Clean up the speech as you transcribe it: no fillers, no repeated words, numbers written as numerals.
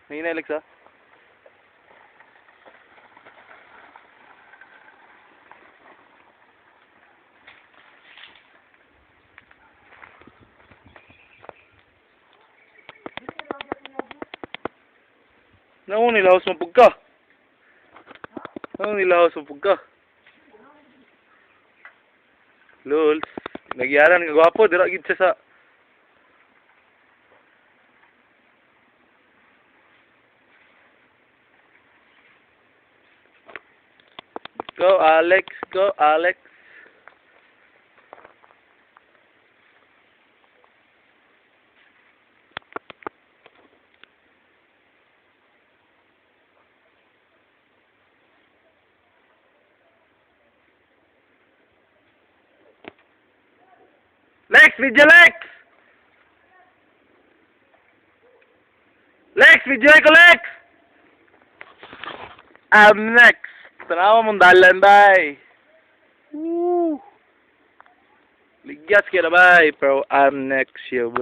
May Alex ah. Naku, nilahos mo pugka. Naku, nilahos mo pugka. Lol. Nagyaran, kagwapo, dira gid siya sa... Go, Alex. Go, Alex. Lex! Video Lex! Lex! Video ko Lex! I'm next. Tanawa mong dalan, bay. Woo! Ligyas ka na, bay. Pero I'm next, yo, bro.